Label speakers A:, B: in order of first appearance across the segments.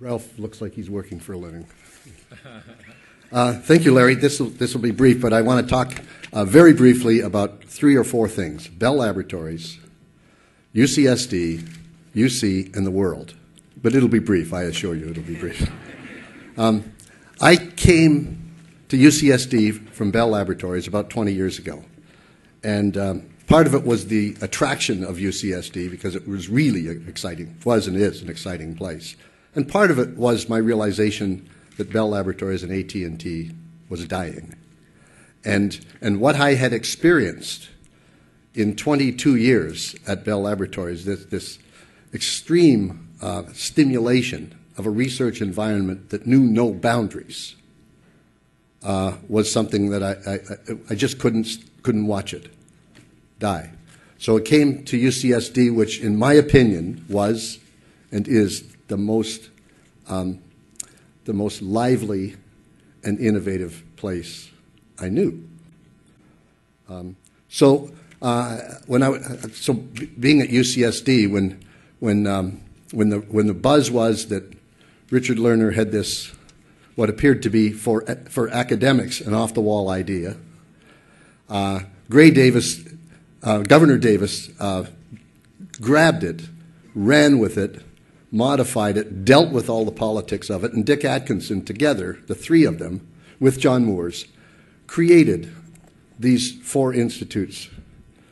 A: Ralph looks like he's working for a living. Thank you, Larry. This will be brief, but I want to talk very briefly about 3 or 4 things: Bell Laboratories, UCSD, UC, and the world. But it'll be brief, I assure you it'll be brief. I came to UCSD from Bell Laboratories about 20 years ago. And part of it was the attraction of UCSD because it was really exciting, was and is an exciting place. And part of it was my realization that Bell Laboratories and AT&T was dying. And what I had experienced in 22 years at Bell Laboratories, this extreme stimulation of a research environment that knew no boundaries, was something that I just couldn't watch it die. So it came to UCSD, which in my opinion was and is the most lively and innovative place I knew. So being at UCSD, when the buzz was that Richard Lerner had this, what appeared to be for academics, an off-the-wall idea, Governor Davis grabbed it, ran with it, modified it, dealt with all the politics of it, and Dick Atkinson together, the 3 of them, with John Moores, created these 4 institutes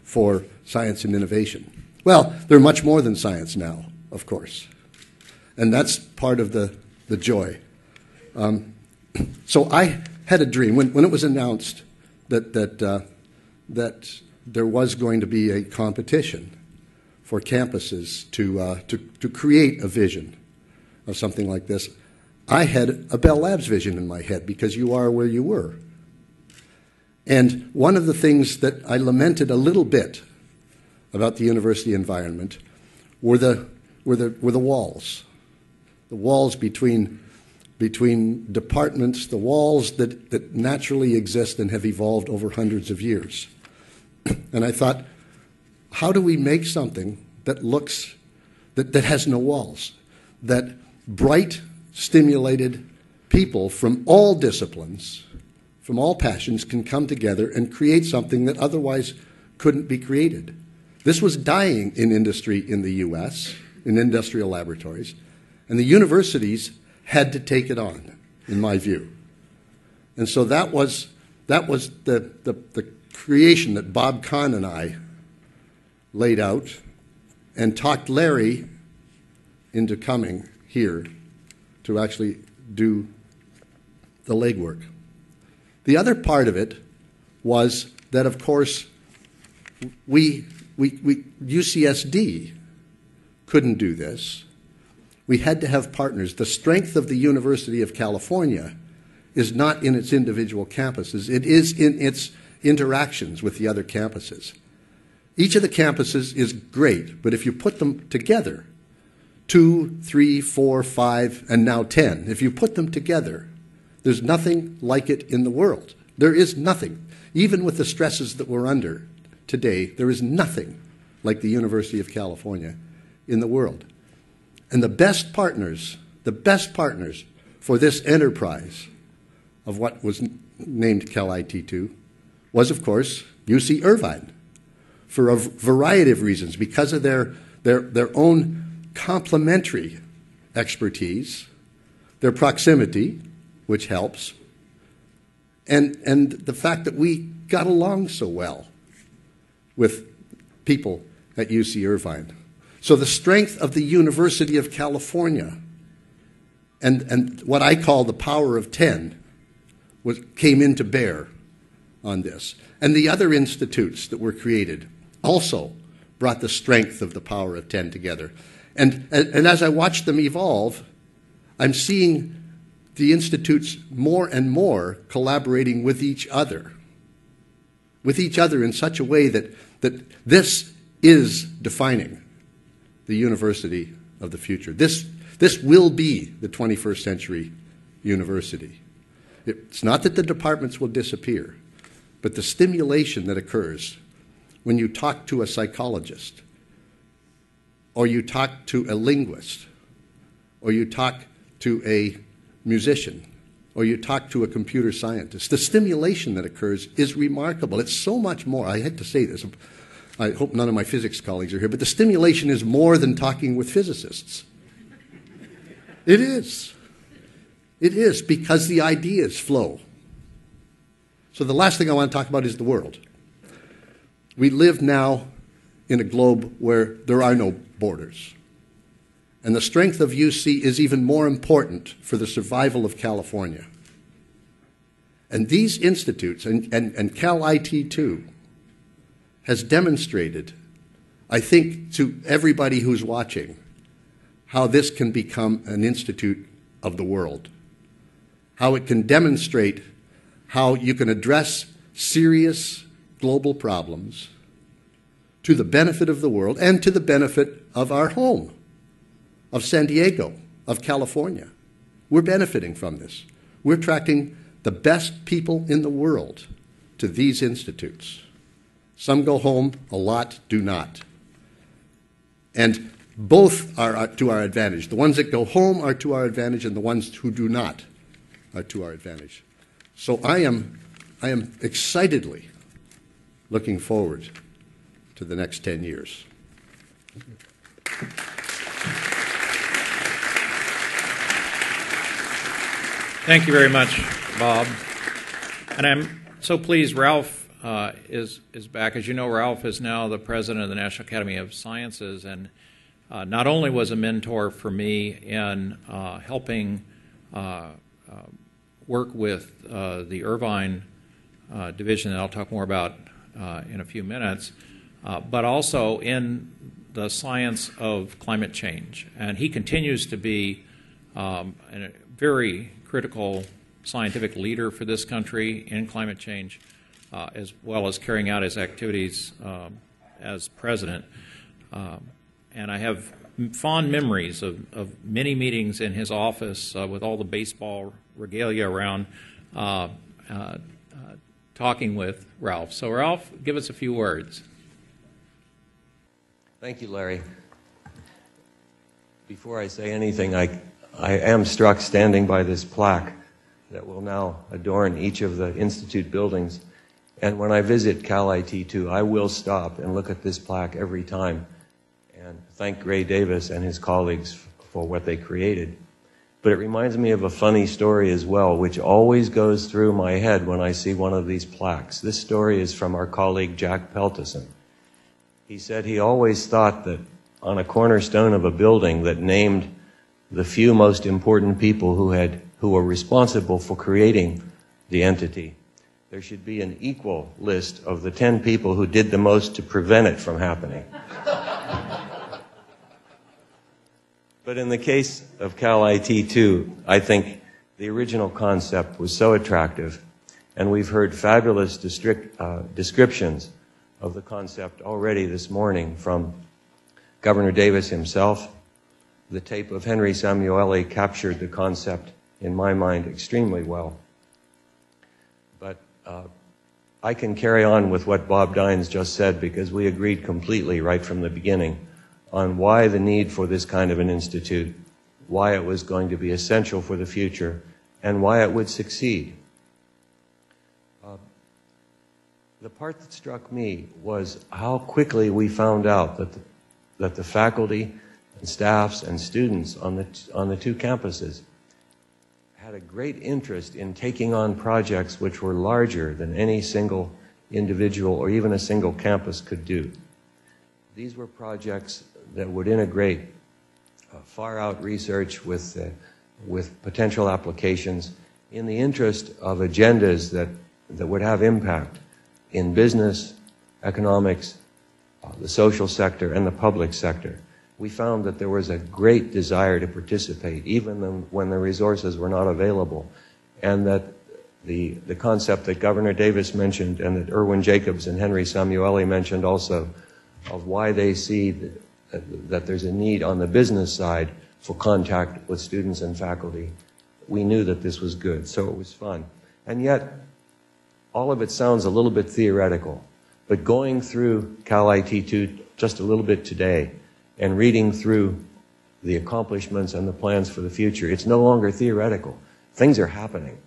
A: for science and innovation. Well, they're much more than science now, of course. And that's part of the joy. So I had a dream when it was announced that there was going to be a competition for campuses to create a vision of something like this. I had a Bell Labs vision in my head because you are where you were. And one of the things that I lamented a little bit about the university environment were the walls. The walls between departments, the walls that naturally exist and have evolved over hundreds of years. And I thought, how do we make something that looks, that has no walls, that bright, stimulated people from all disciplines, from all passions can come together and create something that otherwise couldn't be created? This was dying in industry in the U.S., in industrial laboratories, and the universities had to take it on, in my view. And so that was the creation that Bob Kahn and I laid out and talked Larry into coming here to actually do the legwork. The other part of it was that, of course, UCSD couldn't do this. We had to have partners. The strength of the University of California is not in its individual campuses. It is in its interactions with the other campuses. Each of the campuses is great, but if you put them together, 2, 3, 4, 5, and now 10, if you put them together, there's nothing like it in the world. There is nothing. Even with the stresses that we're under today, there is nothing like the University of California in the world. And the best partners for this enterprise of what was named Calit2 was, of course, UC Irvine, for a variety of reasons, because of their own complementary expertise, their proximity, which helps, and the fact that we got along so well with people at UC Irvine. So the strength of the University of California and what I call the power of 10 came into bear on this. And the other institutes that were created also brought the strength of the power of 10 together. And as I watch them evolve, I'm seeing the institutes more and more collaborating with each other in such a way that this is defining the university of the future. This will be the 21st century university. It's not that the departments will disappear, but the stimulation that occurs when you talk to a psychologist, or you talk to a linguist, or you talk to a musician or you talk to a computer scientist, the stimulation that occurs is remarkable. It's so much more. I hate to say this. I hope none of my physics colleagues are here, but the stimulation is more than talking with physicists. It is. It is, because the ideas flow. So the last thing I want to talk about is the world. We live now in a globe where there are no borders. And the strength of UC is even more important for the survival of California. And these institutes, and Calit2, has demonstrated, I think, to everybody who's watching, how this can become an institute of the world. How it can demonstrate how you can address serious global problems to the benefit of the world and to the benefit of our home, of San Diego, of California. We're benefiting from this. We're attracting the best people in the world to these institutes. Some go home, a lot do not. And both are to our advantage. The ones that go home are to our advantage, and the ones who do not are to our advantage. So I am excitedly looking forward to the next 10 years.
B: Thank you very much, Bob. And I'm so pleased Ralph is back. As you know, Ralph is now the president of the National Academy of Sciences, and not only was a mentor for me in helping work with the Irvine division that I'll talk more about in a few minutes, but also in the science of climate change. And he continues to be a very critical scientific leader for this country in climate change, as well as carrying out his activities as president. And I have fond memories of many meetings in his office with all the baseball regalia around, talking with Ralph. So Ralph, give us a few words.
C: Thank you, Larry. Before I say anything, I am struck standing by this plaque that will now adorn each of the Institute buildings. And when I visit Calit2, I will stop and look at this plaque every time and thank Gray Davis and his colleagues for what they created. But it reminds me of a funny story as well, which always goes through my head when I see one of these plaques. This story is from our colleague Jack Peltison. He said he always thought that on a cornerstone of a building that named the few most important people who were responsible for creating the entity, there should be an equal list of the 10 people who did the most to prevent it from happening. But in the case of Calit2, I think the original concept was so attractive, and we've heard fabulous descriptions of the concept already this morning from Governor Davis himself. The tape of Henry Samueli captured the concept, in my mind, extremely well. But I can carry on with what Bob Dines just said, because we agreed completely right from the beginning on why the need for this kind of an institute, why it was going to be essential for the future, and why it would succeed. The part that struck me was how quickly we found out that the faculty and staffs and students on the two campuses had a great interest in taking on projects which were larger than any single individual or even a single campus could do. These were projects that would integrate far-out research with potential applications in the interest of agendas that would have impact in business, economics, the social sector, and the public sector. We found that there was a great desire to participate, even when the resources were not available, and that the concept that Governor Davis mentioned and that Irwin Jacobs and Henry Samueli mentioned also, of why they see that there's a need on the business side for contact with students and faculty. We knew that this was good, so it was fun. And yet, all of it sounds a little bit theoretical, but going through Calit2 just a little bit today and reading through the accomplishments and the plans for the future. It's no longer theoretical. Things are happening.